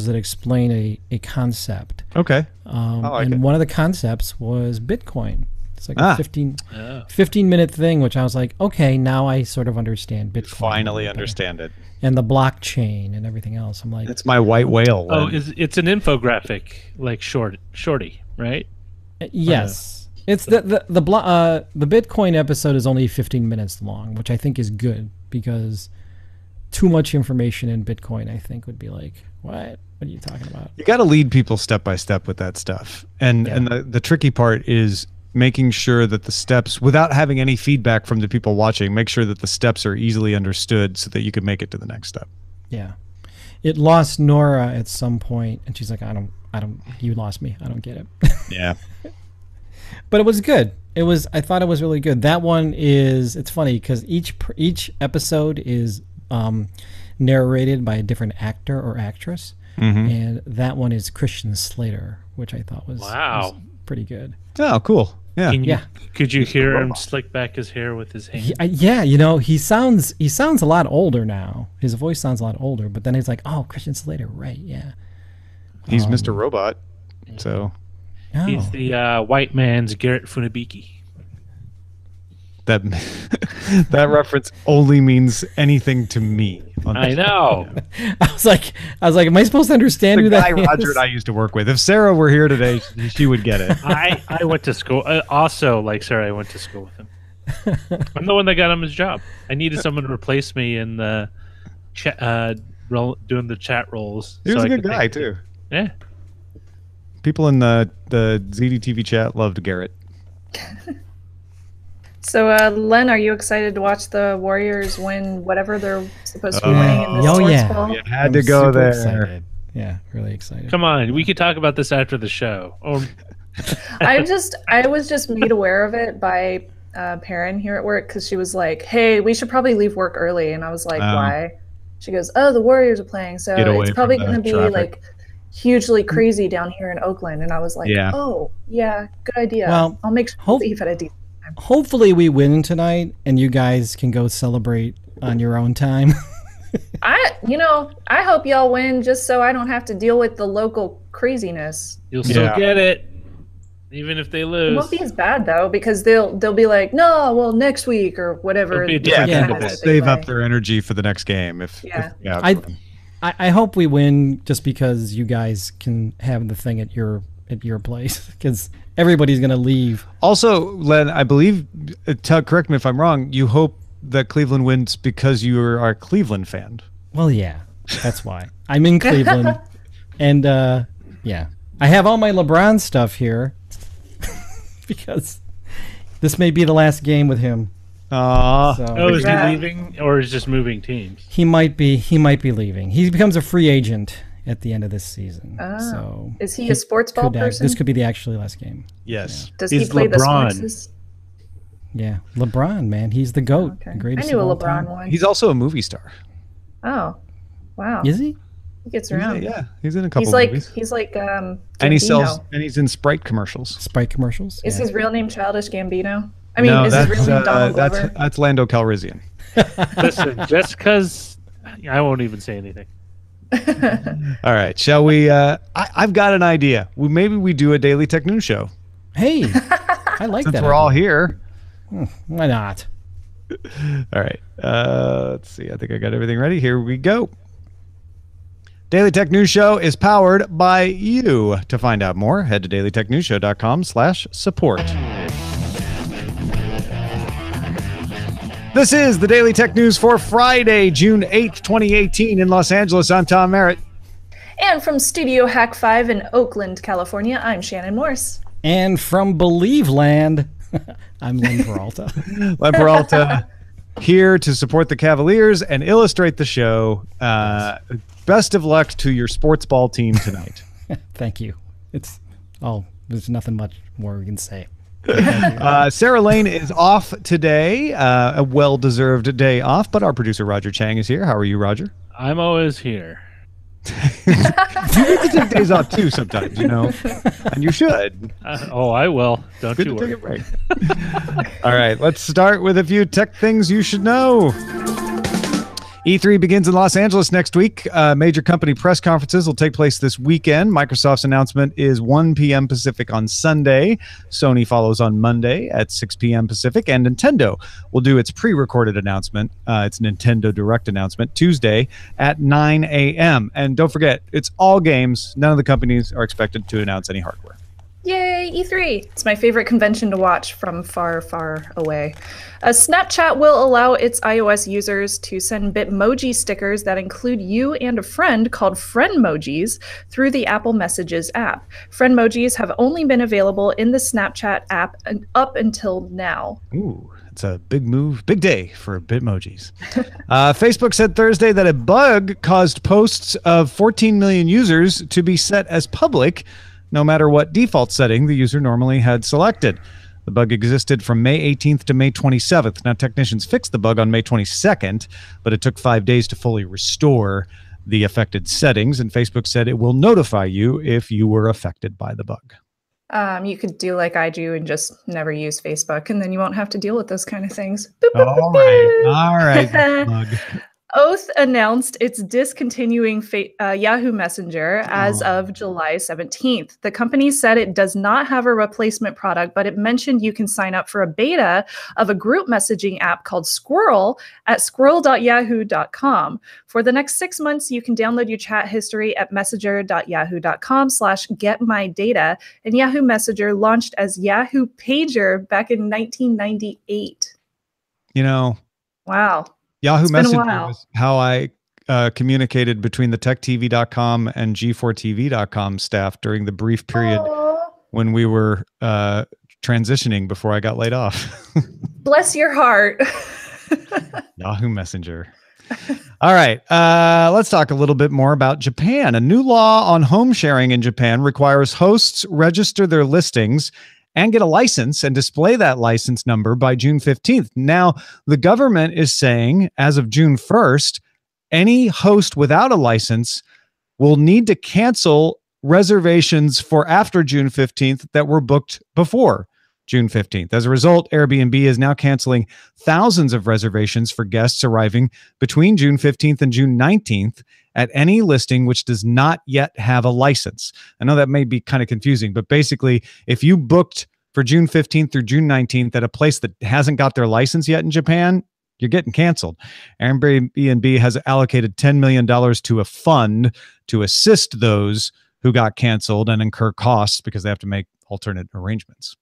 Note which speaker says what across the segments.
Speaker 1: pages that explain a concept.
Speaker 2: Okay. And
Speaker 1: one of the concepts was Bitcoin. It's like a 15-minute thing, which I was like, okay, now I sort of understand Bitcoin.
Speaker 2: Finally understand it.
Speaker 1: And the blockchain and everything else. I'm like,
Speaker 2: it's my white whale.
Speaker 3: Oh, it's an infographic, like shorty, right?
Speaker 1: Yes. It's the Bitcoin episode is only 15 minutes long, which I think is good because too much information in Bitcoin, I think, would be like, what are you talking about?
Speaker 2: You got to lead people step by step with that stuff. And the tricky part is making sure that the steps, without having any feedback from the people watching, make sure that the steps are easily understood so that you can make it to the next step.
Speaker 1: Yeah. It lost Nora at some point, and she's like, I don't, you lost me. I don't get it.
Speaker 2: Yeah.
Speaker 1: But it was good. I thought it was really good. That one is, it's funny because each episode is narrated by a different actor or actress. And that one is Christian Slater, which I thought was pretty good.
Speaker 2: Oh, cool. Yeah.
Speaker 3: Could you hear him slick back his hair with his hand?
Speaker 1: Yeah, you know, he sounds a lot older now. His voice sounds a lot older, but then he's like, oh, Christian Slater, right, yeah.
Speaker 2: He's Mr. Robot, so.
Speaker 1: Oh.
Speaker 3: He's the white man's Garrett Funabiki.
Speaker 2: That reference only means anything to me.
Speaker 3: I know.
Speaker 1: I was like, am I supposed to understand who that is?
Speaker 2: Roger and I used to work with. If Sarah were here today, she would get it.
Speaker 3: I went to school. Also, like Sarah, I went to school with him. I'm the one that got him his job. I needed someone to replace me in the doing the chat roles.
Speaker 2: He was a good guy too.
Speaker 3: Yeah.
Speaker 2: People in the ZDTV chat loved Garrett.
Speaker 4: So, Len, are you excited to watch the Warriors win whatever they're supposed to be winning in the sports ball?
Speaker 2: You had to go there.
Speaker 1: Excited. Yeah, really excited.
Speaker 3: Come on, we could talk about this after the show.
Speaker 4: I was just made aware of it by Perrin here at work because she was like, "Hey, we should probably leave work early," and I was like, "Why?" She goes, "Oh, the Warriors are playing, so it's probably going to be like hugely crazy down here in Oakland." And I was like, "Oh, yeah, good idea. Well, I'll make sure to leave at a decent."
Speaker 1: Hopefully we win tonight and you guys can go celebrate on your own time.
Speaker 4: I hope y'all win just so I don't have to deal with the local craziness.
Speaker 3: You'll still get it, even if they lose.
Speaker 4: It won't be as bad though, because they'll be like, no, well, next week or whatever.
Speaker 2: Save up their energy for the next game.
Speaker 1: I hope we win just because you guys can have the thing at your place because everybody's going to leave.
Speaker 2: Also, Len, I believe, correct me if I'm wrong, you hope that Cleveland wins because you are a Cleveland fan.
Speaker 1: Well, yeah, that's why. I'm in Cleveland. And, yeah. I have all my LeBron stuff here because this may be the last game with him.
Speaker 3: Is he leaving or is just moving teams?
Speaker 1: He might be leaving. He becomes a free agent at the end of this season. So
Speaker 4: is he a sports ball person?
Speaker 1: This could be the actually last game.
Speaker 2: Yes.
Speaker 4: Yeah. Does he play LeBron. The sports?
Speaker 1: Yeah, LeBron, man, he's the GOAT.
Speaker 4: Okay.
Speaker 1: The greatest.
Speaker 4: I knew a LeBron one.
Speaker 2: He's also a movie star.
Speaker 4: Oh, wow.
Speaker 1: Is he?
Speaker 4: He gets around.
Speaker 2: He's in a couple movies.
Speaker 4: He's like
Speaker 2: and he's in Sprite commercials.
Speaker 1: Sprite commercials.
Speaker 4: Is his real name Childish Gambino? I mean, is his real name Donald Glover?
Speaker 2: That's Lando Calrissian.
Speaker 3: Listen, just because I won't even say anything.
Speaker 2: All right, shall we? I've got an idea. Maybe we do a Daily Tech News show.
Speaker 1: Hey, I like that.
Speaker 2: Since we're all here.
Speaker 1: Why not?
Speaker 2: All right. Let's see. I think I got everything ready. Here we go. Daily Tech News Show is powered by you. To find out more, head to dailytechnewsshow.com/support. This is the Daily Tech News for Friday, June 8th, 2018 in Los Angeles. I'm Tom Merritt.
Speaker 4: And from Studio Hack 5 in Oakland, California, I'm Shannon Morse.
Speaker 1: And from Believe Land, I'm Len Peralta.
Speaker 2: Len Peralta here to support the Cavaliers and illustrate the show. Best of luck to your sports ball team tonight.
Speaker 1: Thank you. There's nothing much more we can say.
Speaker 2: Sarah Lane is off today, a well-deserved day off, but our producer Roger Chang is here. How are you, Roger?
Speaker 3: I'm always here.
Speaker 2: You need to take days off too sometimes, and you should.
Speaker 3: I will. Don't you worry.
Speaker 2: Take a break. All right, let's start with a few tech things you should know. E3 begins in Los Angeles next week. Major company press conferences will take place this weekend. Microsoft's announcement is 1 p.m. Pacific on Sunday. Sony follows on Monday at 6 p.m. Pacific. And Nintendo will do its pre-recorded announcement. Its Nintendo Direct announcement Tuesday at 9 a.m. And don't forget, it's all games. None of the companies are expected to announce any hardware.
Speaker 4: Yay, E3. It's my favorite convention to watch from far, far away. Snapchat will allow its iOS users to send Bitmoji stickers that include you and a friend called Friendmojis through the Apple Messages app. Friendmojis have only been available in the Snapchat app up until now.
Speaker 2: Ooh. It's a big move, big day for Bitmojis. Facebook said Thursday that a bug caused posts of 14 million users to be set as public, no matter what default setting the user normally had selected. The bug existed from May 18th to May 27th. Now, technicians fixed the bug on May 22nd, but it took 5 days to fully restore the affected settings, and Facebook said it will notify you if you were affected by the bug.
Speaker 4: You could do like I do and just never use Facebook, and then you won't have to deal with those kind of things.
Speaker 2: All right. Bug.
Speaker 4: Oath announced it's discontinuing Yahoo Messenger as of July 17th. The company said it does not have a replacement product, but it mentioned you can sign up for a beta of a group messaging app called Squirrel at squirrel.yahoo.com. For the next 6 months, you can download your chat history at messenger.yahoo.com/getmydata. And Yahoo Messenger launched as Yahoo Pager back in 1998.
Speaker 2: Wow. Yahoo Messenger was how I communicated between the techtv.com and g4tv.com staff during the brief period when we were transitioning before I got laid off.
Speaker 4: Bless your heart.
Speaker 2: Yahoo Messenger. All right. Let's talk a little bit more about Japan. A new law on home sharing in Japan requires hosts register their listings and get a license and display that license number by June 15th. Now, the government is saying, as of June 1st, any host without a license will need to cancel reservations for after June 15th that were booked before June 15th. As a result, Airbnb is now canceling thousands of reservations for guests arriving between June 15th and June 19th at any listing which does not yet have a license. I know that may be kind of confusing, but basically, if you booked for June 15th through June 19th at a place that hasn't got their license yet in Japan, you're getting canceled. Airbnb has allocated $10 million to a fund to assist those who got canceled and incur costs because they have to make alternate arrangements.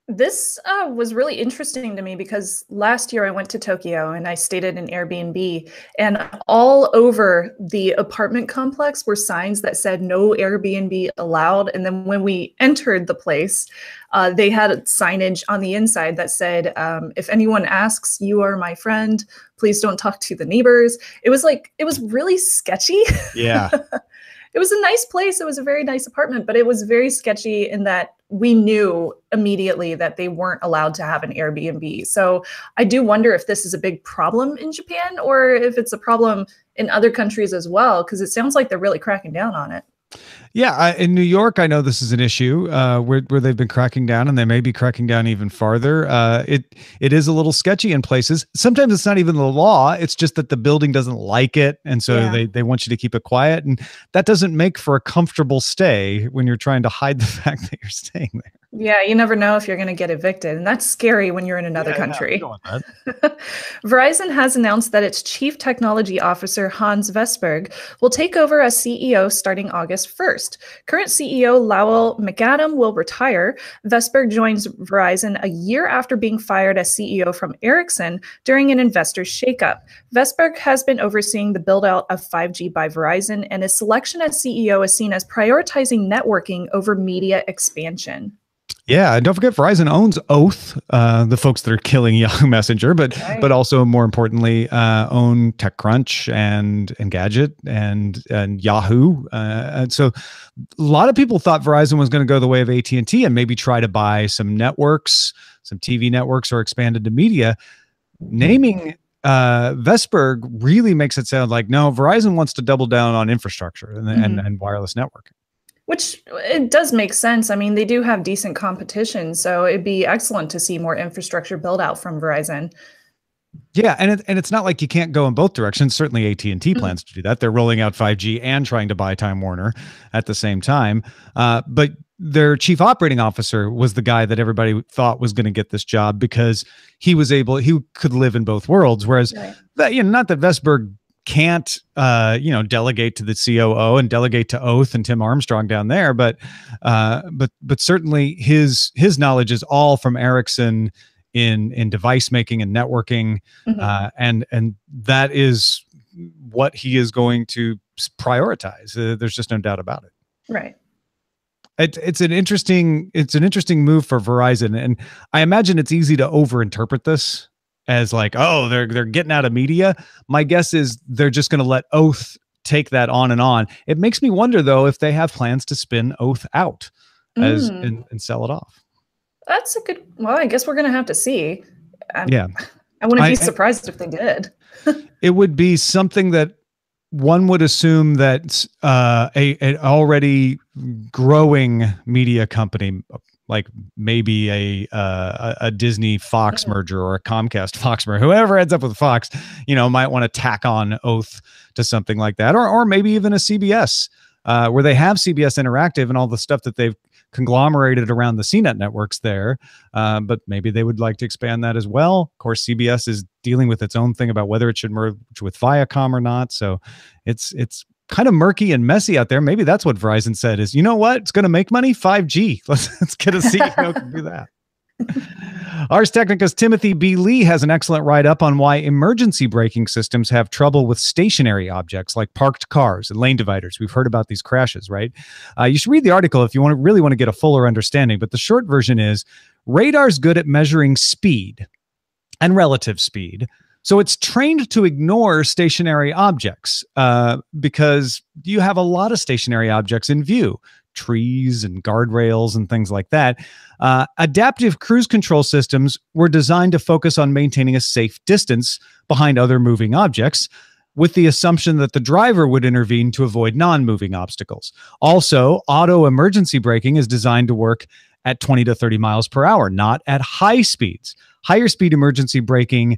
Speaker 4: This was really interesting to me because last year I went to Tokyo and I stayed at an Airbnb, and all over the apartment complex were signs that said no Airbnb allowed. And then when we entered the place, they had signage on the inside that said, if anyone asks, you are my friend, please don't talk to the neighbors. It was really sketchy.
Speaker 2: Yeah.
Speaker 4: It was a nice place. It was a very nice apartment, but it was very sketchy in that we knew immediately that they weren't allowed to have an Airbnb. So I do wonder if this is a big problem in Japan or if it's a problem in other countries as well, because it sounds like they're really cracking down on it.
Speaker 2: Yeah, in New York, I know this is an issue where they've been cracking down, and they may be cracking down even farther. It is a little sketchy in places. Sometimes it's not even the law; it's just that the building doesn't like it, and so they want you to keep it quiet, and that doesn't make for a comfortable stay when you're trying to hide the fact that you're staying there.
Speaker 4: Yeah, you never know if you're going to get evicted, and that's scary when you're in another country.
Speaker 2: I don't want that.
Speaker 4: Verizon has announced that its chief technology officer, Hans Vestberg, will take over as CEO starting August 1st. Current CEO Lowell McAdam will retire. Vestberg joins Verizon a year after being fired as CEO from Ericsson during an investor's shakeup. Vestberg has been overseeing the build-out of 5G by Verizon, and his selection as CEO is seen as prioritizing networking over media expansion.
Speaker 2: Yeah, and don't forget Verizon owns Oath, the folks that are killing Yahoo Messenger, but also more importantly own TechCrunch and Engadget and Yahoo. And so a lot of people thought Verizon was going to go the way of AT&T and maybe try to buy some networks, some TV networks, or expand into media. Naming Vestberg really makes it sound like no, Verizon wants to double down on infrastructure and wireless networking.
Speaker 4: Which it does make sense. I mean, they do have decent competition, so it'd be excellent to see more infrastructure build out from Verizon.
Speaker 2: Yeah, and it's not like you can't go in both directions. Certainly AT&T plans to do that. They're rolling out 5G and trying to buy Time Warner at the same time. But their chief operating officer was the guy that everybody thought was going to get this job because he could live in both worlds. Whereas that, not that Vestberg can't delegate to the COO and delegate to Oath and Tim Armstrong down there, but certainly his knowledge is all from Ericsson in device making and networking, and that is what he is going to prioritize. There's just no doubt about it.
Speaker 4: Right.
Speaker 2: It's an interesting move for Verizon, and I imagine it's easy to overinterpret this as like, oh, they're getting out of media. My guess is they're just going to let Oath take that on and on. It makes me wonder though if they have plans to spin Oath out and sell it off.
Speaker 4: That's a good. Well, I guess we're going to have to see. I wouldn't be surprised if they did.
Speaker 2: It would be something that one would assume that an already growing media company, like maybe a Disney Fox merger or a Comcast Fox merger, whoever ends up with Fox, might want to tack on Oath to something like that, or maybe even a CBS, where they have CBS Interactive and all the stuff that they've conglomerated around the CNET networks there, but maybe they would like to expand that as well. Of course, CBS is dealing with its own thing about whether it should merge with Viacom or not, so it's kind of murky and messy out there. Maybe that's what Verizon said is, you know what, it's going to make money, 5G. Let's get a CEO who can do that. Ars Technica's Timothy B. Lee has an excellent write-up on why emergency braking systems have trouble with stationary objects like parked cars and lane dividers. We've heard about these crashes, right? You should read the article if you really want to get a fuller understanding, but the short version is radar's good at measuring speed and relative speed, so it's trained to ignore stationary objects because you have a lot of stationary objects in view. Trees and guardrails and things like that. Adaptive cruise control systems were designed to focus on maintaining a safe distance behind other moving objects, with the assumption that the driver would intervene to avoid non-moving obstacles. Also, auto emergency braking is designed to work at 20 to 30 miles per hour, not at high speeds. Higher speed emergency braking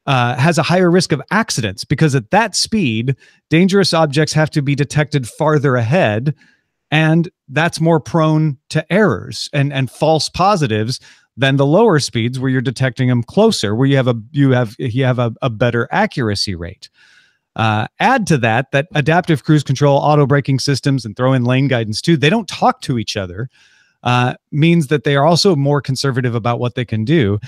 Speaker 2: has a higher risk of accidents because at that speed, dangerous objects have to be detected farther ahead, and that's more prone to errors and false positives than the lower speeds where you're detecting them closer, where you have a better accuracy rate. Add to that adaptive cruise control, auto braking systems, and throw in lane guidance too, they don't talk to each other, means that they are also more conservative about what they can do.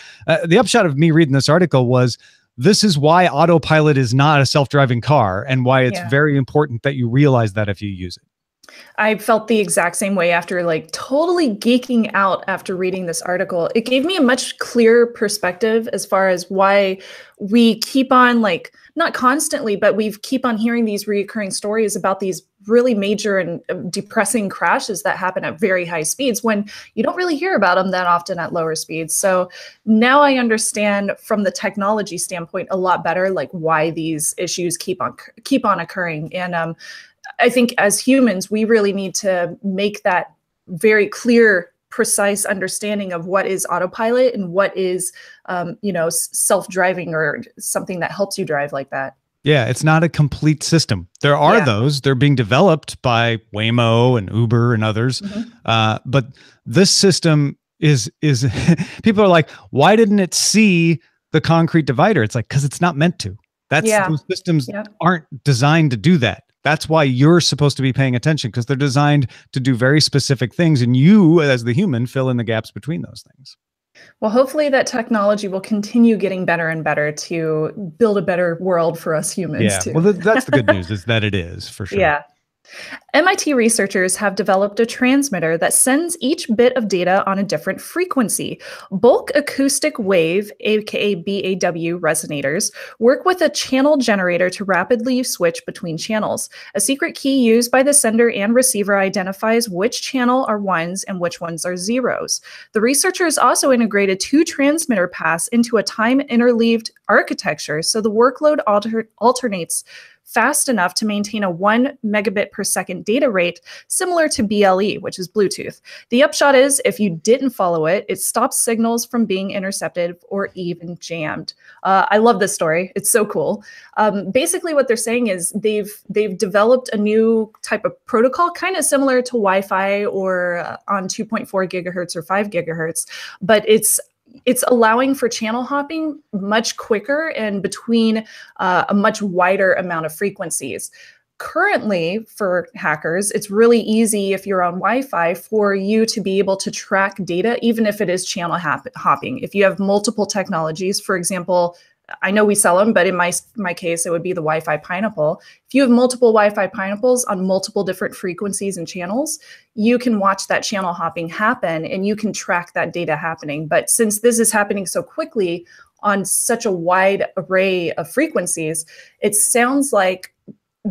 Speaker 2: The upshot of me reading this article was, this is why autopilot is not a self-driving car and why it's very important that you realize that if you use it.
Speaker 4: I felt the exact same way after totally geeking out after reading this article. It gave me a much clearer perspective as far as why we keep on not constantly, but we keep on hearing these reoccurring stories about these really major and depressing crashes that happen at very high speeds when you don't really hear about them that often at lower speeds. So now I understand from the technology standpoint a lot better, why these issues keep on occurring. And I think as humans, we really need to make that very clear, precise understanding of what is autopilot and what is, self-driving or something that helps you drive like that.
Speaker 2: Yeah, it's not a complete system. There are those. They're being developed by Waymo and Uber and others. But this system is people are like, why didn't it see the concrete divider? It's like, because it's not meant to. Those systems aren't designed to do that. That's why you're supposed to be paying attention, because they're designed to do very specific things. And you, as the human, fill in the gaps between those things.
Speaker 4: Well, hopefully that technology will continue getting better and better to build a better world for us humans too.
Speaker 2: Well, that's the good news, is that it is, for sure.
Speaker 4: Yeah. MIT researchers have developed a transmitter that sends each bit of data on a different frequency. Bulk acoustic wave, aka BAW resonators, work with a channel generator to rapidly switch between channels. A secret key used by the sender and receiver identifies which channel are ones and which ones are zeros. The researchers also integrated 2 transmitter paths into a time interleaved architecture, so the workload alternates fast enough to maintain a 1 megabit per second data rate, similar to BLE, which is Bluetooth. The upshot is, if you didn't follow it, it stops signals from being intercepted or even jammed. I love this story. It's so cool. Basically, what they're saying is they've developed a new type of protocol, kind of similar to Wi-Fi or on 2.4 gigahertz or 5 gigahertz, but it's allowing for channel hopping much quicker and between a much wider amount of frequencies. Currently, for hackers, it's really easy if you're on Wi-Fi for you to be able to track data, even if it is channel hopping. If you have multiple technologies, for example, I know we sell them, but in my case, it would be the Wi-Fi Pineapple. If you have multiple Wi-Fi Pineapples on multiple different frequencies and channels, you can watch that channel hopping happen and you can track that data happening. But since this is happening so quickly on such a wide array of frequencies, it sounds like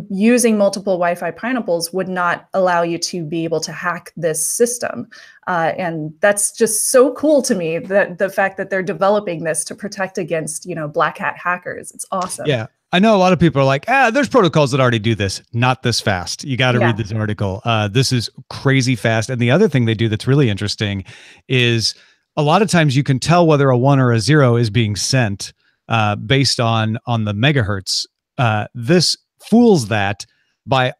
Speaker 4: using multiple Wi-Fi Pineapples would not allow you to be able to hack this system. And that's just so cool to me, that the fact that they're developing this to protect against, black hat hackers. It's awesome.
Speaker 2: Yeah. I know a lot of people are like, there's protocols that already do this. Not this fast. You got to read this article. This is crazy fast. And the other thing they do that's really interesting is a lot of times you can tell whether a 1 or a 0 is being sent based on the megahertz. This fools that by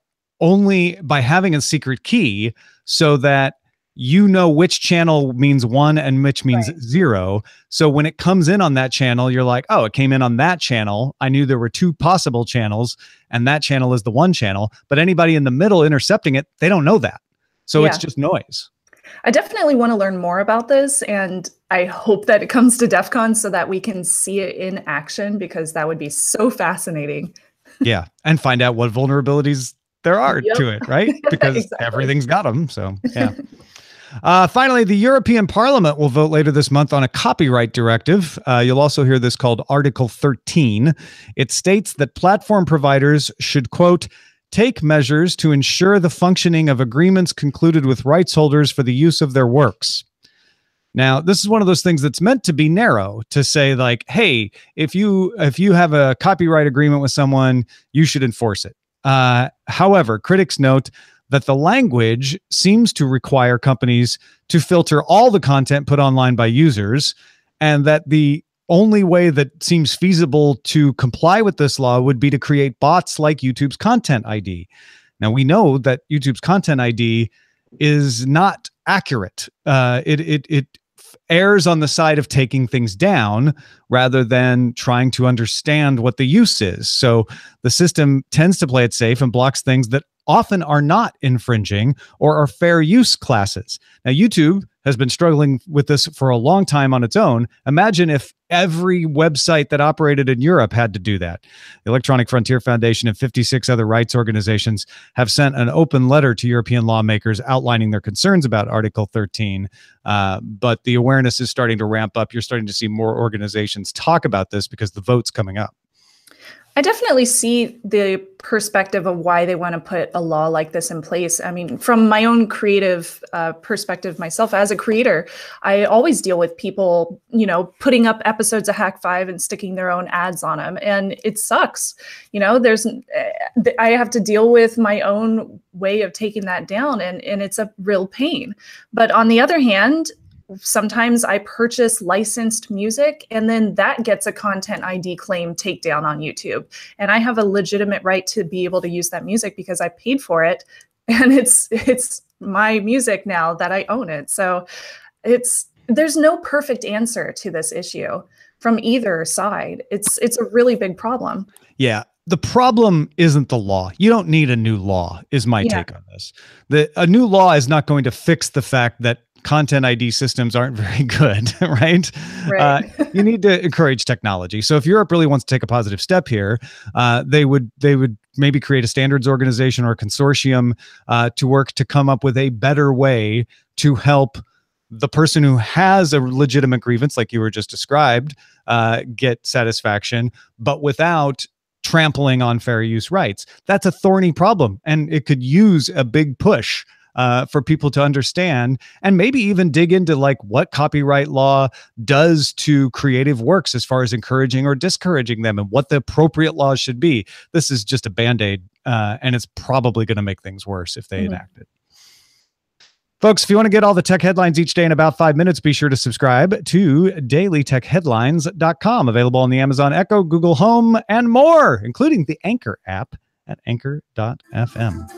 Speaker 2: having a secret key so that you know which channel means 1 and which means 0. So when it comes in on that channel, you're like, oh, it came in on that channel. I knew there were 2 possible channels and that channel is the 1 channel, but anybody in the middle intercepting it, they don't know that. So it's just noise.
Speaker 4: I definitely want to learn more about this, and I hope that it comes to DEF CON so that we can see it in action, because that would be so fascinating.
Speaker 2: Yeah. And find out what vulnerabilities there are to it, right? Because everything's got them. So, yeah. Finally, the European Parliament will vote later this month on a copyright directive. You'll also hear this called Article 13. It states that platform providers should, quote, take measures to ensure the functioning of agreements concluded with rights holders for the use of their works. Now, this is one of those things that's meant to be narrow, to say like, hey, if you have a copyright agreement with someone, you should enforce it. However, critics note that the language seems to require companies to filter all the content put online by users, and that the only way that seems feasible to comply with this law would be to create bots like YouTube's Content ID. Now, we know that YouTube's Content ID is not accurate. It errs on the side of taking things down rather than trying to understand what the use is. So the system tends to play it safe and blocks things that often are not infringing or are fair use classes. Now, YouTube has been struggling with this for a long time on its own. Imagine if every website that operated in Europe had to do that. The Electronic Frontier Foundation and 56 other rights organizations have sent an open letter to European lawmakers outlining their concerns about Article 13. But the awareness is starting to ramp up. You're starting to see more organizations talk about this because the vote's coming up.
Speaker 4: I definitely see the perspective of why they want to put a law like this in place. I mean, from my own creative perspective myself as a creator, I always deal with people, putting up episodes of Hack 5 and sticking their own ads on them. And it sucks. I have to deal with my own way of taking that down, and it's a real pain. But on the other hand, sometimes I purchase licensed music and then that gets a content ID claim takedown on YouTube. And I have a legitimate right to be able to use that music because I paid for it. And it's my music now that I own it. So there's no perfect answer to this issue from either side. It's a really big problem.
Speaker 2: Yeah. The problem isn't the law. You don't need a new law, is my take on this. A new law is not going to fix the fact that content ID systems aren't very good, right? You need to encourage technology. So if Europe really wants to take a positive step here, they would maybe create a standards organization or a consortium to work to come up with a better way to help the person who has a legitimate grievance, like you were just described, get satisfaction, but without trampling on fair use rights. That's a thorny problem, and it could use a big push for people to understand, and maybe even dig into like what copyright law does to creative works as far as encouraging or discouraging them and what the appropriate laws should be. This is just a Band-Aid, and it's probably going to make things worse if they enact it. Folks, if you want to get all the tech headlines each day in about 5 minutes, be sure to subscribe to dailytechheadlines.com, available on the Amazon Echo, Google Home, and more, including the Anchor app at anchor.fm.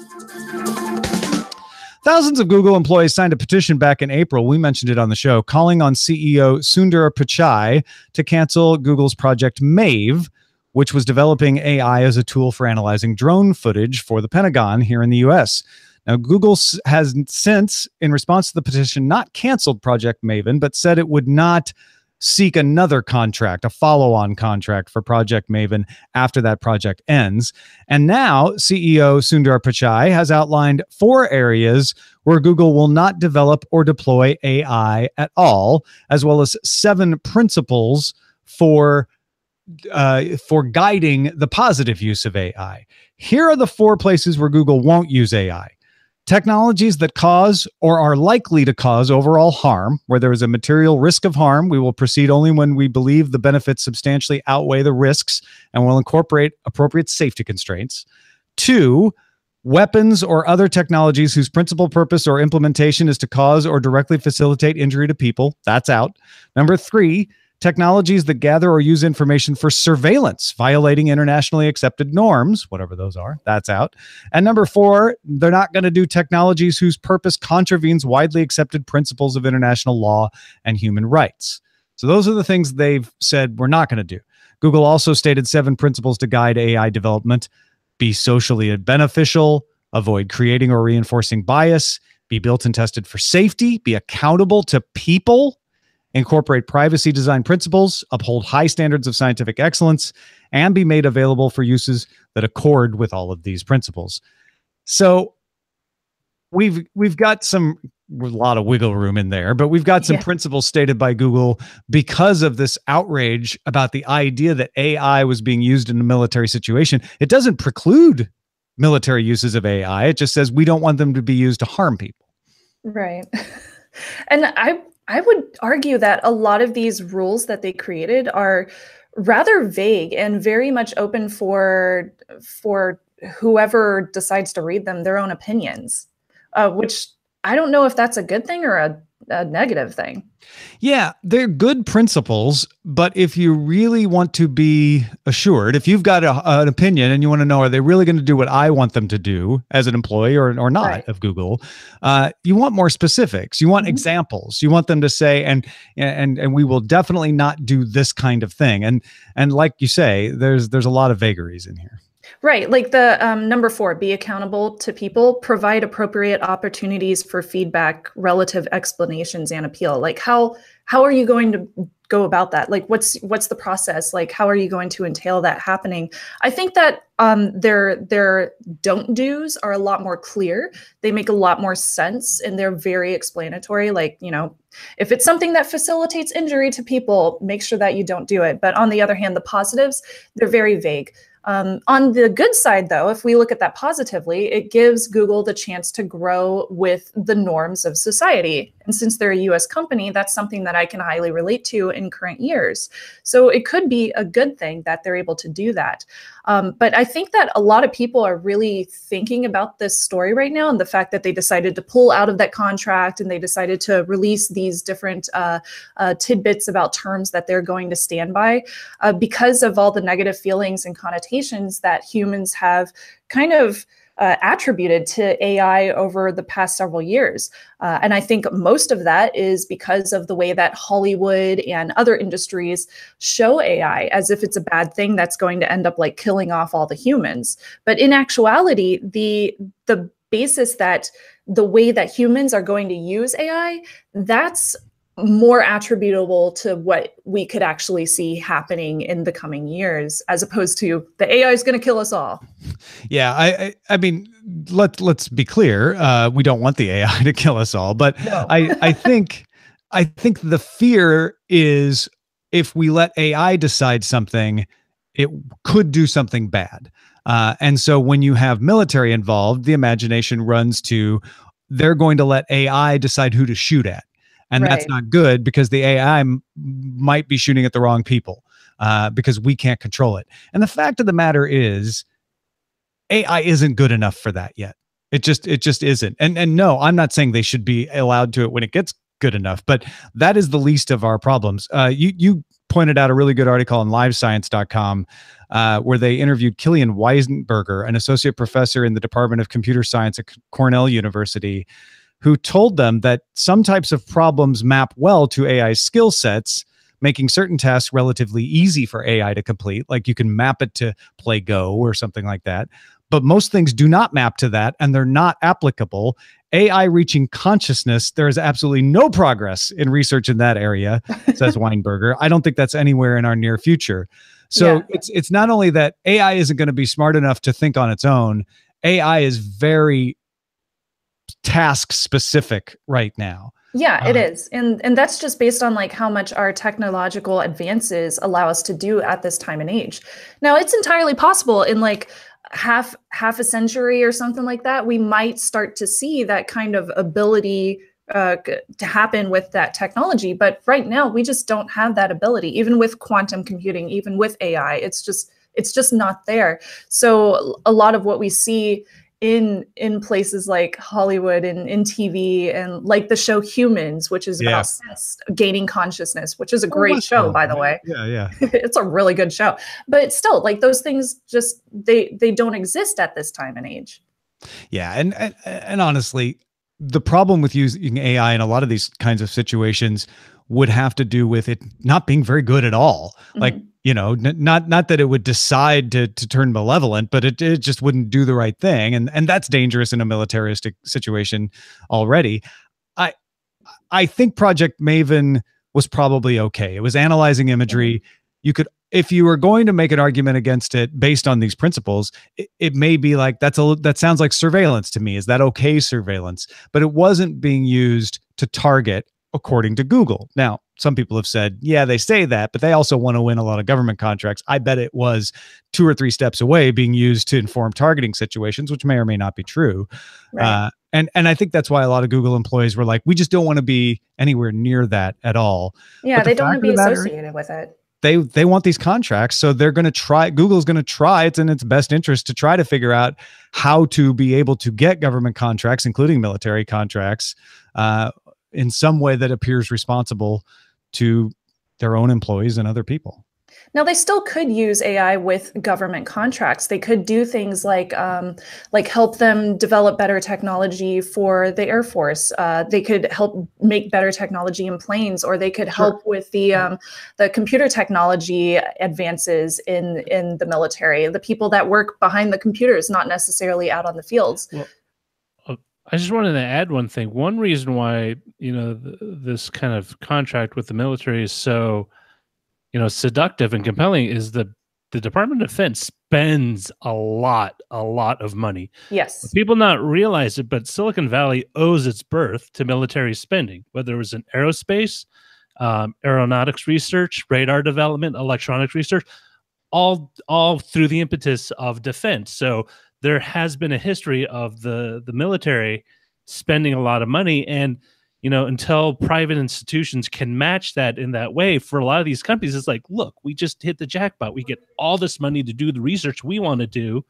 Speaker 2: Thousands of Google employees signed a petition back in April, we mentioned it on the show, calling on CEO Sundar Pichai to cancel Google's Project Maven, which was developing AI as a tool for analyzing drone footage for the Pentagon here in the U.S. Now, Google has since, in response to the petition, not canceled Project Maven, but said it would not seek another contract, a follow-on contract for Project Maven after that project ends. And now CEO Sundar Pichai has outlined 4 areas where Google will not develop or deploy AI at all, as well as 7 principles for guiding the positive use of AI. Here are the 4 places where Google won't use AI. Technologies that cause or are likely to cause overall harm, where there is a material risk of harm, we will proceed only when we believe the benefits substantially outweigh the risks and will incorporate appropriate safety constraints. 2, weapons or other technologies whose principal purpose or implementation is to cause or directly facilitate injury to people. That's out. Number 3, technologies that gather or use information for surveillance, violating internationally accepted norms, whatever those are, that's out. And number 4, they're not going to do technologies whose purpose contravenes widely accepted principles of international law and human rights. So those are the things they've said we're not going to do. Google also stated 7 principles to guide AI development: be socially beneficial, avoid creating or reinforcing bias, be built and tested for safety, be accountable to people, incorporate privacy design principles, uphold high standards of scientific excellence, and be made available for uses that accord with all of these principles. So we've got a lot of wiggle room in there, but we've got some principles stated by Google because of this outrage about the idea that AI was being used in a military situation. It doesn't preclude military uses of AI. It just says we don't want them to be used to harm people.
Speaker 4: Right. And I would argue that a lot of these rules that they created are rather vague and very much open for whoever decides to read them, their own opinions, which I don't know if that's a good thing or a negative thing.
Speaker 2: Yeah, they're good principles, but if you really want to be assured, if you've got an opinion and you want to know, are they really going to do what I want them to do as an employee or not of Google, you want more specifics. You want examples. You want them to say, and we will definitely not do this kind of thing. And like you say, there's a lot of vagaries in here.
Speaker 4: Right. Like the number 4, be accountable to people, provide appropriate opportunities for feedback, relative explanations, and appeal. Like how are you going to go about that? Like what's the process? Like how are you going to entail that happening? I think that their don't do's are a lot more clear. They make a lot more sense and they're very explanatory. Like, you know, if it's something that facilitates injury to people, make sure that you don't do it. But on the other hand, the positives, they're very vague. On the good side, though, if we look at that positively, it gives Google the chance to grow with the norms of society. And since they're a US company, that's something that I can highly relate to in current years. So it could be a good thing that they're able to do that. But I think that a lot of people are really thinking about this story right now and the fact that they decided to pull out of that contract and they decided to release these different tidbits about terms that they're going to stand by because of all the negative feelings and connotations that humans have kind of attributed to AI over the past several years. And I think most of that is because of the way that Hollywood and other industries show AI as if it's a bad thing that's going to end up like killing off all the humans. But in actuality, the basis that the way that humans are going to use AI, that's more attributable to what we could actually see happening in the coming years, as opposed to the AI is going to kill us all.
Speaker 2: Yeah, I mean, let's be clear. We don't want the AI to kill us all, but no. I think the fear is if we let AI decide something, it could do something bad. And so when you have military involved, the imagination runs to they're going to let AI decide who to shoot at. And that's not good, because the AI might be shooting at the wrong people because we can't control it. And the fact of the matter is, AI isn't good enough for that yet. It just isn't. And no, I'm not saying they should be allowed to it when it gets good enough, but that is the least of our problems. You pointed out a really good article on livescience.com where they interviewed Killian Weisenberger, an associate professor in the Department of Computer Science at Cornell University, who told them that some types of problems map well to AI skill sets, making certain tasks relatively easy for AI to complete. Like you can map it to play Go or something like that. But most things do not map to that, and they're not applicable. AI reaching consciousness, there is absolutely no progress in research in that area, says Weinberger. I don't think that's anywhere in our near future. So it's not only that AI isn't going to be smart enough to think on its own, AI is very task specific right now.
Speaker 4: Yeah, it is. And that's just based on like how much our technological advances allow us to do at this time and age. Now, it's entirely possible in like half a century or something like that, we might start to see that kind of ability to happen with that technology. But right now, we just don't have that ability, even with quantum computing, even with AI. It's just not there. So a lot of what we see in places like Hollywood and in TV and like the show Humans, which is about gaining consciousness, which is a great show, by the way.
Speaker 2: Yeah.
Speaker 4: It's a really good show. But still, like those things just they don't exist at this time and age.
Speaker 2: Yeah, and honestly, the problem with using AI in a lot of these kinds of situations would have to do with it not being very good at all. Like, you know, not that it would decide to turn malevolent, but it just wouldn't do the right thing. And that's dangerous in a militaristic situation already. I think Project Maven was probably okay. It was analyzing imagery. You could, if you were going to make an argument against it based on these principles, it may be like, that sounds like surveillance to me. Is that okay surveillance? But it wasn't being used to target, according to Google. Now, some people have said, yeah, they say that, but they also want to win a lot of government contracts. I bet it was 2 or 3 steps away being used to inform targeting situations, which may or may not be true. Right. And I think that's why a lot of Google employees were like, we just don't want to be anywhere near that at all.
Speaker 4: Yeah, they don't want to be associated with it.
Speaker 2: They want these contracts, so they're going to try. Google's going to try. It's in its best interest to try to figure out how to be able to get government contracts, including military contracts, in some way that appears responsible to their own employees and other people.
Speaker 4: Now, they still could use AI with government contracts. They could do things like help them develop better technology for the Air Force. They could help make better technology in planes, or they could help with the computer technology advances in the military. The people that work behind the computers, not necessarily out on the fields.
Speaker 3: Well, I just wanted to add one thing. One reason why, you know, this kind of contract with the military is so, you know, seductive and compelling is the Department of Defense spends a lot of money.
Speaker 4: Yes.
Speaker 3: People not realize it, but Silicon Valley owes its birth to military spending, whether it was in aerospace, aeronautics research, radar development, electronics research, all through the impetus of defense. So there has been a history of the military spending a lot of money, and you know, until private institutions can match that in that way, for a lot of these companies, it's like, look, we just hit the jackpot. We get all this money to do the research we want to do,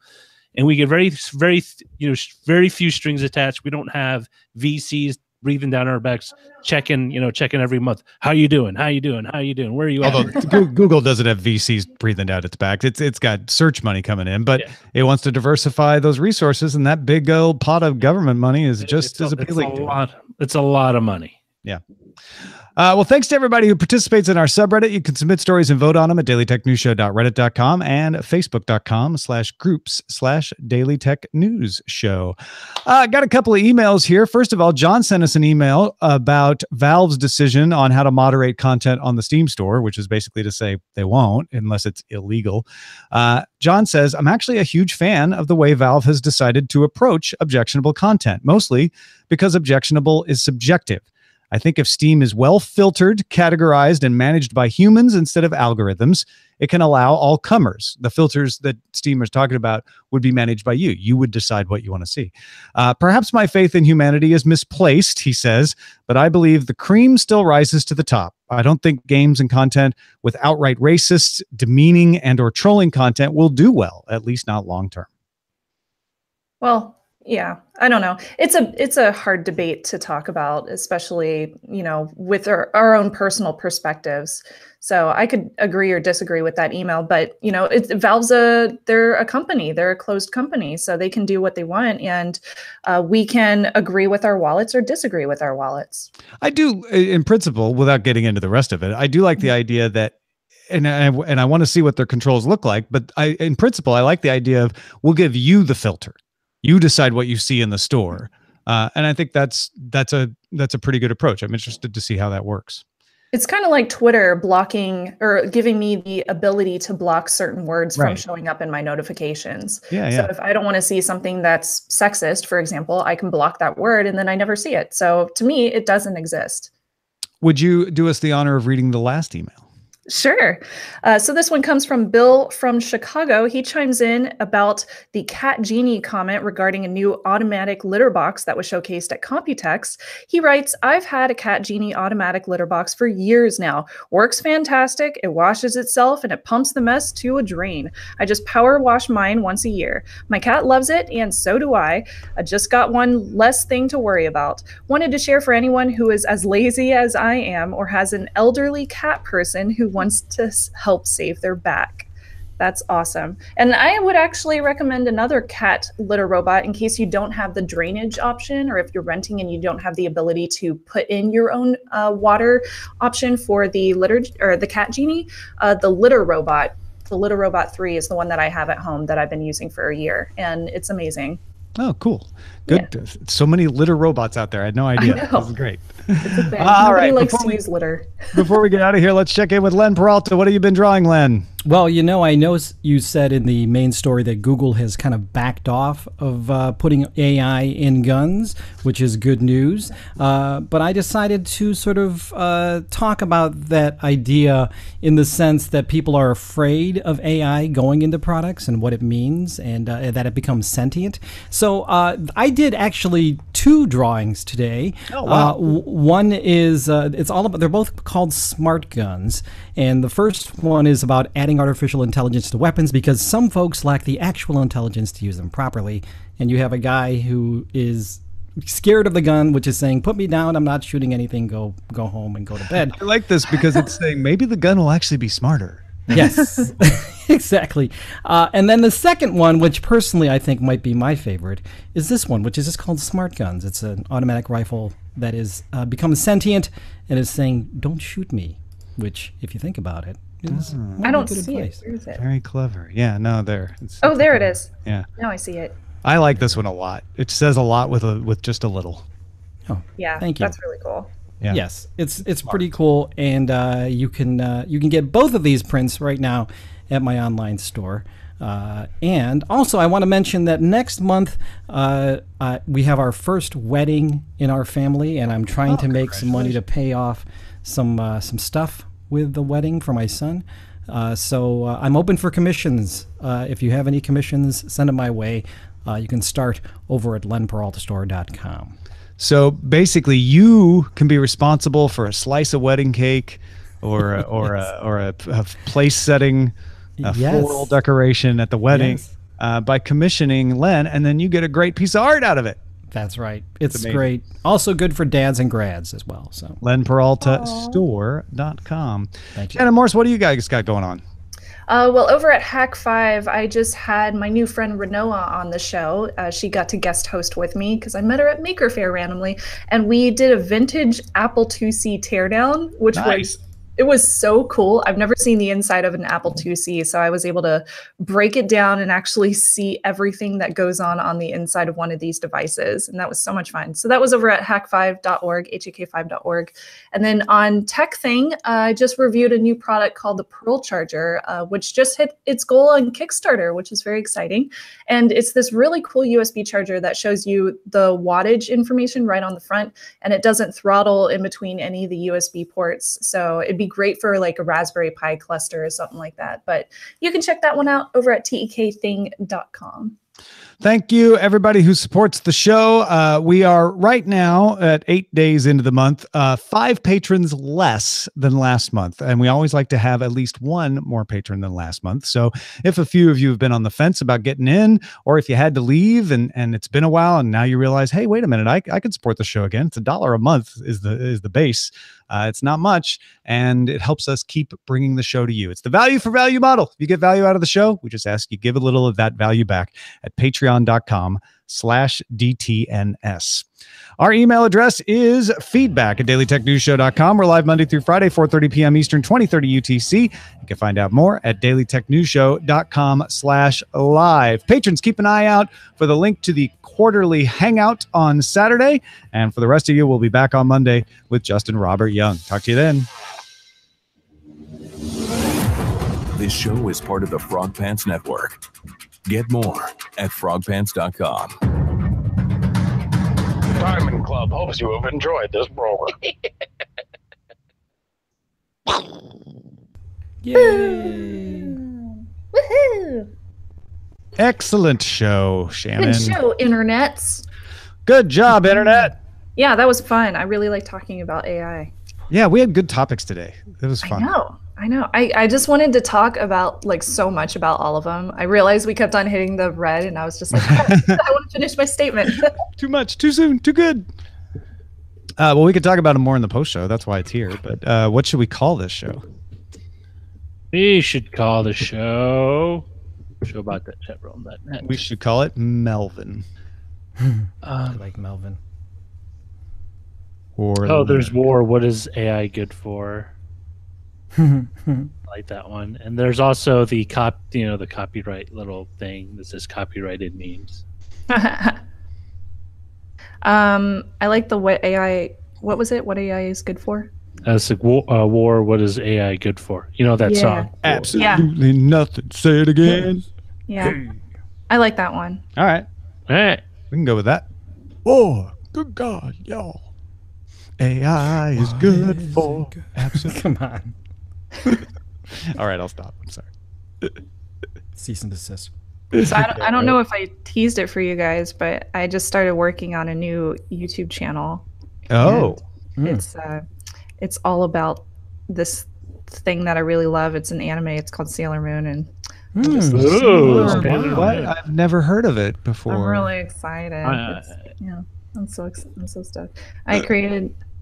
Speaker 3: and we get very few strings attached. We don't have VCs breathing down our backs, checking every month. How you doing? Where are you
Speaker 2: Although
Speaker 3: at?
Speaker 2: Google doesn't have VCs breathing down its back. It's got search money coming in, but it wants to diversify those resources, and that big old pot of government money is just as appealing.
Speaker 3: It's a lot of money.
Speaker 2: Yeah. Well, thanks to everybody who participates in our subreddit. You can submit stories and vote on them at dailytechnewsshow.reddit.com and facebook.com/groups/dailytechnewsshow. Got a couple of emails here. First of all, John sent us an email about Valve's decision on how to moderate content on the Steam store, which is basically to say they won't unless it's illegal. John says, I'm actually a huge fan of the way Valve has decided to approach objectionable content, mostly because objectionable is subjective. I think if steam is well filtered, categorized, and managed by humans instead of algorithms, it can allow all comers. The filters that Steam is talking about would be managed by you. You would decide what you want to see. Perhaps my faith in humanity is misplaced, he says, but I believe the cream still rises to the top. I don't think games and content with outright racist, demeaning, and or trolling content will do well, at least not long term.
Speaker 4: Well, yeah, I don't know. It's a hard debate to talk about, especially, with our own personal perspectives. So I could agree or disagree with that email, but Valve's they're a company, they're a closed company, so they can do what they want, and we can agree with our wallets or disagree with our wallets.
Speaker 2: I do, in principle, without getting into the rest of it, I do like the idea that, and I want to see what their controls look like, but in principle, I like the idea of we'll give you the filter. You decide what you see in the store, and I think that's a pretty good approach. I'm interested to see how that works.
Speaker 4: It's kind of like Twitter blocking or giving me the ability to block certain words from showing up in my notifications. So if I don't want to see something that's sexist, for example, I can block that word and then I never see it. So to me, it doesn't exist.
Speaker 2: Would you do us the honor of reading the last email?
Speaker 4: Sure. So this one comes from Bill from Chicago. He chimes in about the Cat Genie comment regarding a new automatic litter box that was showcased at Computex. He writes, I've had a Cat Genie automatic litter box for years now. Works fantastic. It washes itself and it pumps the mess to a drain. I just power wash mine once a year. My cat loves it and so do I. I just got one less thing to worry about. Wanted to share for anyone who is as lazy as I am or has an elderly cat person who wants to help save their back. That's awesome. And I would actually recommend another cat litter robot in case you don't have the drainage option, or if you're renting and you don't have the ability to put in your own water option for the litter or the Cat Genie. The Litter Robot 3 is the one that I have at home that I've been using for a year, and it's amazing.
Speaker 2: Oh, cool. Good. Yeah. So many litter robots out there. I had no idea. This is great.
Speaker 4: It's a thing. Nobody likes to use litter.
Speaker 2: Before we get out of here, let's check in with Len Peralta. What have you been drawing, Len?
Speaker 1: Well, I know you said in the main story that Google has kind of backed off of putting AI in guns, which is good news. But I decided to sort of talk about that idea in the sense that people are afraid of AI going into products and what it means, and that it becomes sentient. So I did actually 2 drawings today.
Speaker 2: Oh, wow.
Speaker 1: One is they're both called smart guns, and the first one is about adding artificial intelligence to weapons because some folks lack the actual intelligence to use them properly. And you have a guy who is scared of the gun, which is saying, put me down, I'm not shooting anything, go home and go to bed.
Speaker 2: I like this because it's saying maybe the gun will actually be smarter.
Speaker 1: Yes, exactly. And then the second one, which personally I think might be my favorite, is this one, which is just called Smart Guns. It's an automatic rifle that is becomes sentient and is saying, don't shoot me, which, if you think about it, is
Speaker 4: I don't see it. Where is it?
Speaker 2: Very clever. Yeah, no, there.
Speaker 4: There it is.
Speaker 2: Yeah.
Speaker 4: Now I see it.
Speaker 2: I like this one a lot. It says a lot with just a little.
Speaker 1: Oh,
Speaker 4: yeah.
Speaker 1: Thank you.
Speaker 4: That's really cool.
Speaker 2: Yeah.
Speaker 1: Yes, it's pretty cool, and you can get both of these prints right now at my online store. And also, I want to mention that next month we have our first wedding in our family, and I'm trying to make some money to pay off some stuff with the wedding for my son. So I'm open for commissions. If you have any commissions, send them my way. You can start over at lenperaltastore.com.
Speaker 2: So basically, you can be responsible for a slice of wedding cake, or a place setting, a floral decoration at the wedding, by commissioning Len, and then you get a great piece of art out of it.
Speaker 1: That's right. It's great. Also good for dads and grads as well. So
Speaker 2: lenperaltastore.com.
Speaker 1: Thank you.
Speaker 2: Shannon, Morse, what do you guys got going on?
Speaker 4: Well, over at Hack 5, I just had my new friend Renoa on the show. She got to guest host with me because I met her at Maker Faire randomly, and we did a vintage Apple IIc teardown, which was It was so cool. I've never seen the inside of an Apple IIc, so I was able to break it down and actually see everything that goes on the inside of one of these devices, and that was so much fun. So that was over at hack5.org, hak5.org. And then on TechThing, I just reviewed a new product called the Pearl Charger, which just hit its goal on Kickstarter, which is very exciting. And it's this really cool USB charger that shows you the wattage information right on the front, and it doesn't throttle in between any of the USB ports. So it'd be great for like a Raspberry Pi cluster or something like that. But you can check that one out over at tekthing.com.
Speaker 2: Thank you, everybody who supports the show. We are right now at 8 days into the month, 5 patrons less than last month. And we always like to have at least one more patron than last month. So if a few of you have been on the fence about getting in, or if you had to leave and it's been a while and now you realize, hey, wait a minute, I can support the show again. It's $1 a month is the base. It's not much, and it helps us keep bringing the show to you. It's the value for value model. If you get value out of the show, we just ask you give a little of that value back at patreon.com/DTNS. Our email address is feedback@dailytechnewsshow.com. We're live Monday through Friday, 4:30 p.m. Eastern, 20:30 UTC. You can find out more at dailytechnewsshow.com/live. Patrons, keep an eye out for the link to the quarterly hangout on Saturday. And for the rest of you, we'll be back on Monday with Justin Robert Young. Talk to you then.
Speaker 5: This show is part of the Frog Pants Network. Get more at frogpants.com.
Speaker 6: The Diamond Club hopes you have enjoyed this program.
Speaker 1: Yay!
Speaker 4: Woohoo!
Speaker 2: Excellent show, Shannon.
Speaker 4: Good show, internets.
Speaker 2: Good job, Internet.
Speaker 4: Yeah, that was fun. I really like talking about AI.
Speaker 2: Yeah, we had good topics today. It was fun.
Speaker 4: I know. I just wanted to talk about like so much about all of them. I realized we kept on hitting the red, and I was just like, oh, I want to finish my statement.
Speaker 2: Too much, too soon, too good. Well, we could talk about it more in the post show. That's why it's here. But what should we call this show?
Speaker 3: We should call the show about that chat room.
Speaker 2: We should call it Melvin.
Speaker 1: I like Melvin.
Speaker 2: Or
Speaker 3: there's war. What is AI good for? I like that one. And there's also the the copyright little thing that says copyrighted memes.
Speaker 4: I like the what AI. What was it? What AI is good for?
Speaker 3: It's like war. What is AI good for? You know that song.
Speaker 2: Absolutely nothing. Say it again.
Speaker 4: Yeah, I like that one.
Speaker 2: All right.
Speaker 3: Hey,
Speaker 2: we can go with that. Oh, good God, y'all. AI is good for.
Speaker 1: Absolutely. Come on.
Speaker 2: All right, I'll stop. I'm sorry.
Speaker 1: Cease and desist.
Speaker 4: So I don't know if I teased it for you guys, but I just started working on a new YouTube channel.
Speaker 2: Oh.
Speaker 4: It's all about this thing that I really love. It's an anime. It's called Sailor Moon, and
Speaker 2: What? I've never heard of it before.
Speaker 4: I'm really excited. I'm so stoked. I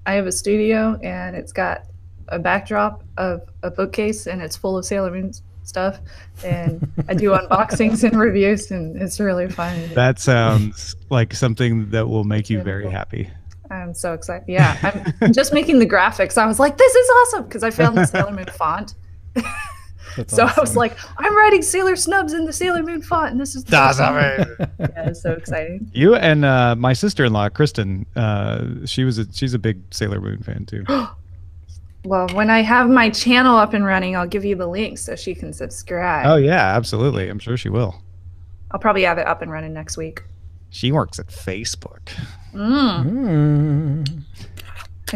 Speaker 4: have a studio, and it's got a backdrop of a bookcase, and it's full of Sailor Moon stuff, and I do unboxings and reviews, and it's really fun.
Speaker 2: That sounds like something that will make you very happy.
Speaker 4: I'm so excited. Yeah, I'm just making the graphics. I was like, this is awesome, because I found the Sailor Moon font. So awesome. I was like, I'm writing Sailor Snubs in the Sailor Moon font, and this is awesome. Yeah, it's so exciting.
Speaker 2: You and my sister-in-law, Kristen, she's a big Sailor Moon fan too.
Speaker 4: Well, when I have my channel up and running, I'll give you the link so she can subscribe.
Speaker 2: Oh yeah, absolutely. I'm sure she will.
Speaker 4: I'll probably have it up and running next week.
Speaker 2: She works at Facebook.
Speaker 4: I'm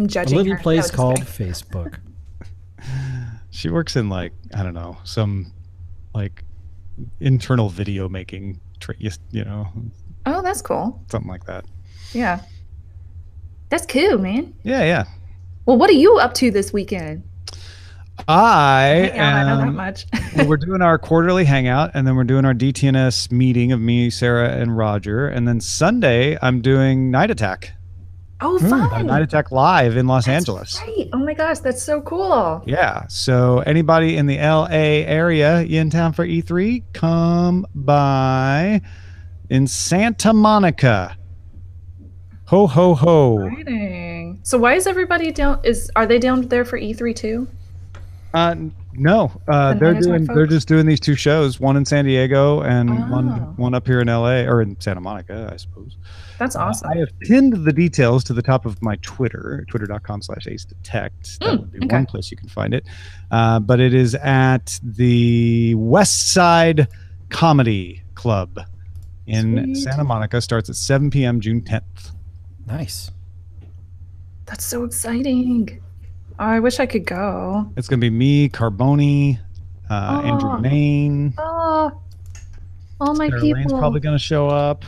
Speaker 4: judging
Speaker 1: a little
Speaker 4: her.
Speaker 1: place called Facebook.
Speaker 2: She works in some internal video making,
Speaker 4: Oh, that's cool.
Speaker 2: Something like that.
Speaker 4: Yeah. That's cool, man.
Speaker 2: Yeah.
Speaker 4: Well, what are you up to this weekend?
Speaker 2: I
Speaker 4: know that much.
Speaker 2: Well, we're doing our quarterly hangout, and then we're doing our DTNS meeting of me, Sarah, and Roger. And then Sunday, I'm doing Night Attack.
Speaker 4: Oh, fun.
Speaker 2: Night Attack live in Los Angeles.
Speaker 4: Right. Oh my gosh, that's so cool.
Speaker 2: Yeah. So anybody in the LA area, you in town for E3, come by in Santa Monica. Ho, ho, ho.
Speaker 4: Exciting. So why is everybody down? Are they down there for E3 too?
Speaker 2: No, they're just doing these 2 shows, one in San Diego and one up here in LA or in Santa Monica, I suppose.
Speaker 4: That's awesome.
Speaker 2: I have pinned the details to the top of my Twitter, twitter.com/acedetect. That would be one place you can find it. But it is at the West Side Comedy Club in Santa Monica. Starts at 7 p.m. June 10th.
Speaker 1: Nice.
Speaker 4: That's so exciting. Oh, I wish I could go.
Speaker 2: It's going to be me, Carboni, Andrew Main.
Speaker 4: Oh, all my
Speaker 2: Sarah
Speaker 4: people.
Speaker 2: Lane's probably going to show up.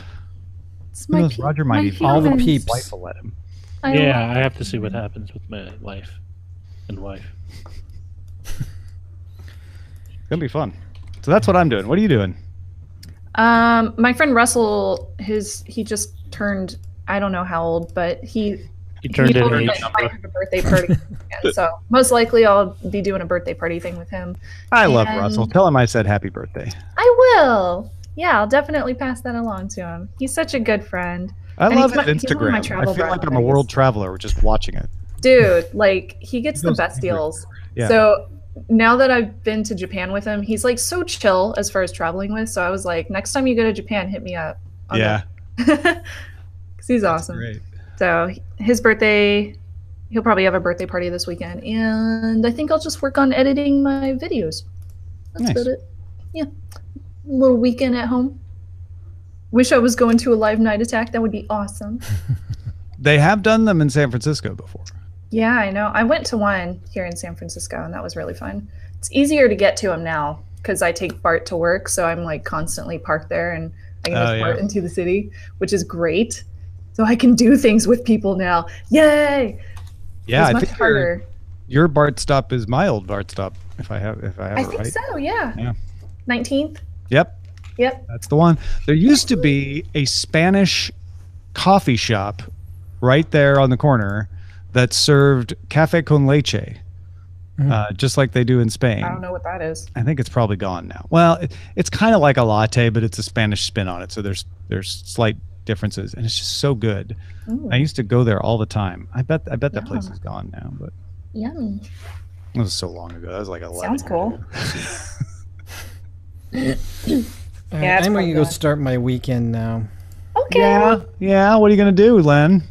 Speaker 4: It's my
Speaker 2: Roger might even.
Speaker 1: All the peeps.
Speaker 2: Wife will let him.
Speaker 3: I have to see what happens with my wife and wife.
Speaker 2: It's going to be fun. So that's what I'm doing. What are you doing?
Speaker 4: My friend Russell, he just turned, I don't know how old, but he
Speaker 3: turned an age.
Speaker 4: A birthday party. So most likely I'll be doing a birthday party thing with him.
Speaker 2: I love Russell. Tell him I said happy birthday.
Speaker 4: I will. Yeah, I'll definitely pass that along to him. He's such a good friend.
Speaker 2: I love his Instagram. I feel like I'm a world traveler just watching it.
Speaker 4: Dude, like he gets the best deals. Yeah. So now that I've been to Japan with him, he's like so chill as far as traveling with. So I was like, next time you go to Japan, hit me up. Because he's awesome. Great. So his birthday, he'll probably have a birthday party this weekend. And I think I'll just work on editing my videos. That's about it. Yeah. A little weekend at home. Wish I was going to a live night attack. That would be awesome.
Speaker 2: They have done them in San Francisco before.
Speaker 4: Yeah, I know. I went to one here in San Francisco, and that was really fun. It's easier to get to them now because I take BART to work, so I'm like constantly parked there, and I can just BART into the city, which is great. So I can do things with people now. Yay!
Speaker 2: Yeah, I think your BART stop is my old BART stop. If I have it right.
Speaker 4: I think so. Yeah. 19th.
Speaker 2: Yep. That's the one. There used to be a Spanish coffee shop right there on the corner that served café con leche, just like they do in Spain.
Speaker 4: I don't know what that is.
Speaker 2: I think it's probably gone now. Well, it's kind of like a latte, but it's a Spanish spin on it. So there's slight differences, and it's just so good. Ooh. I used to go there all the time. I bet that place is gone now, but
Speaker 4: yum.
Speaker 2: It was so long ago. That was like 11.
Speaker 4: Sounds cool.
Speaker 1: I'm going to go start my weekend now.
Speaker 4: Okay.
Speaker 2: Yeah. What are you going to do, Len?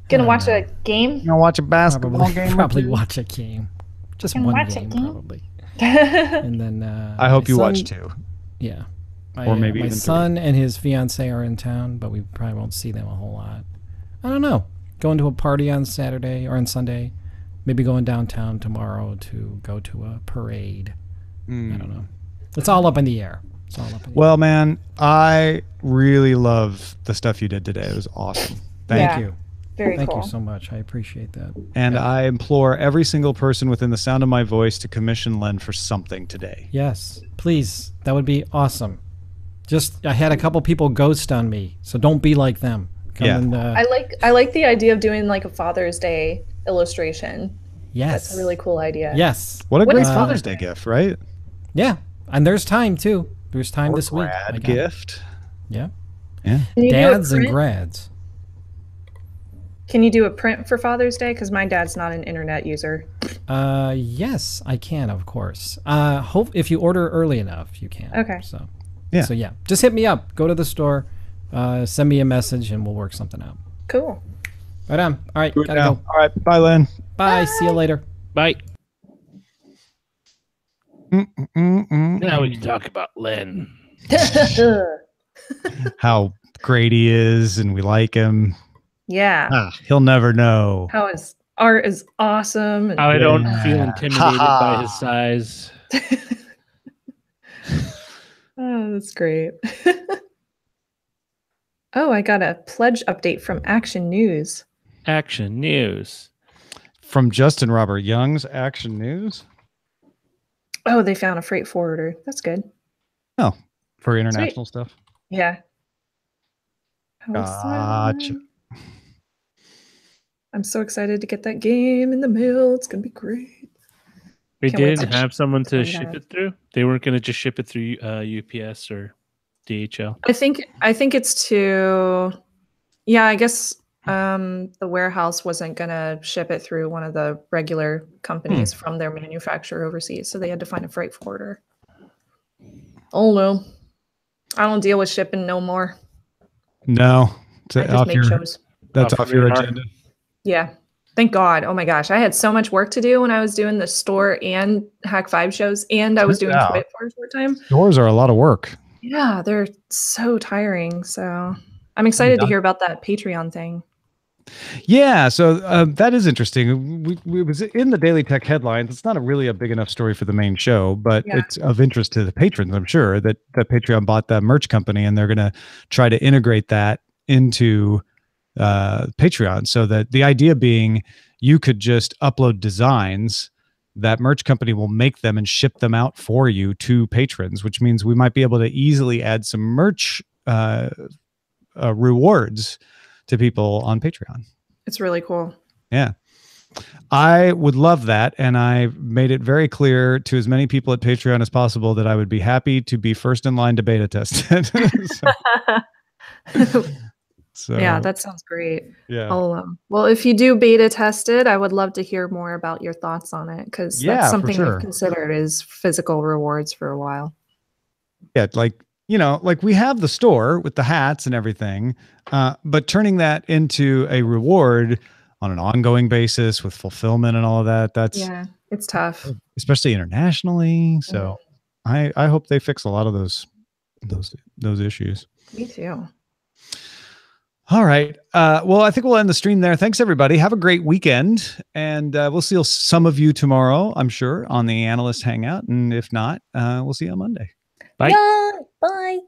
Speaker 4: Gonna watch a game?
Speaker 2: Gonna watch a basketball game?
Speaker 1: Probably watch a game. Just one game, probably. And then
Speaker 2: I hope you watch 2.
Speaker 1: Yeah.
Speaker 2: Or maybe
Speaker 1: my
Speaker 2: even
Speaker 1: son
Speaker 2: 3.
Speaker 1: and his fiance are in town, but we probably won't see them a whole lot. I don't know. Going to a party on Saturday or on Sunday. Maybe going downtown tomorrow to go to a parade. I don't know. It's all up in the air.
Speaker 2: Well, man, I really love the stuff you did today. It was awesome. Thank you.
Speaker 4: Very cool.
Speaker 1: Thank you so much. I appreciate that.
Speaker 2: And I implore every single person within the sound of my voice to commission Len for something today.
Speaker 1: Yes, please. That would be awesome. I had a couple people ghost on me, so don't be like them.
Speaker 4: I like the idea of doing like a Father's Day illustration.
Speaker 1: Yes.
Speaker 4: That's a really cool idea.
Speaker 1: Yes.
Speaker 2: What a great Father's Day gift, right?
Speaker 1: Yeah. And there's time too. There's time this week.
Speaker 2: Grad gift.
Speaker 1: Yeah.
Speaker 4: Dads
Speaker 1: and grads.
Speaker 4: Can you do a print for Father's Day? Because my dad's not an internet user.
Speaker 1: Yes, I can, of course. If you order early enough, you can.
Speaker 4: Okay.
Speaker 1: So yeah, just hit me up. Go to the store, send me a message, and we'll work something out.
Speaker 4: Cool.
Speaker 1: Right on. All right, gotta go.
Speaker 2: All right, bye, Len.
Speaker 1: Bye. See you later.
Speaker 3: Bye. Now we can talk about Len.
Speaker 2: How great he is, and we like him.
Speaker 4: Yeah.
Speaker 2: He'll never know.
Speaker 4: How his art is awesome.
Speaker 3: How I don't feel intimidated by his size.
Speaker 4: Oh, that's great. Oh, I got a pledge update from Action News.
Speaker 3: Action News.
Speaker 2: From Justin Robert Young's Action News?
Speaker 4: Oh, they found a freight forwarder. That's good.
Speaker 2: Oh, for international stuff?
Speaker 4: Yeah.
Speaker 2: Gotcha.
Speaker 4: I'm so excited to get that game in the mail. It's going to be great.
Speaker 3: We did have someone to ship it through. They weren't going to just ship it through UPS or DHL.
Speaker 4: I think it's to, yeah, I guess The warehouse wasn't gonna ship it through one of the regular companies from their manufacturer overseas, so they had to find a freight forwarder. Oh no, I don't deal with shipping no more.
Speaker 2: No,
Speaker 4: I just make shows.
Speaker 2: That's off your agenda.
Speaker 4: Yeah, thank God. Oh my gosh, I had so much work to do when I was doing the store and Hack 5 shows, and I was doing Twit for a short time.
Speaker 2: Stores are a lot of work.
Speaker 4: Yeah, they're so tiring. So I'm excited to hear about that Patreon thing.
Speaker 2: Yeah, so that is interesting. We was in the Daily Tech headlines. It's not really a big enough story for the main show, but it's of interest to the patrons, I'm sure, that Patreon bought that merch company, and they're going to try to integrate that into Patreon, so that the idea being you could just upload designs, that merch company will make them and ship them out for you to patrons, which means we might be able to easily add some merch rewards to people on Patreon.
Speaker 4: It's really cool.
Speaker 2: Yeah. I would love that. And I made it very clear to as many people at Patreon as possible that I would be happy to be first in line to beta test it. So
Speaker 4: yeah, that sounds great.
Speaker 2: Yeah.
Speaker 4: Well, if you do beta test it, I would love to hear more about your thoughts on it, because that's something we've considered is physical rewards for a while.
Speaker 2: Yeah, like we have the store with the hats and everything, but turning that into a reward on an ongoing basis with fulfillment and all of that,
Speaker 4: it's tough,
Speaker 2: especially internationally. So I hope they fix a lot of those issues.
Speaker 4: Me too.
Speaker 2: All right. Well, I think we'll end the stream there. Thanks, everybody. Have a great weekend. And we'll see some of you tomorrow, I'm sure, on the Analyst Hangout. And if not, we'll see you on Monday. Bye.
Speaker 7: Yeah, bye.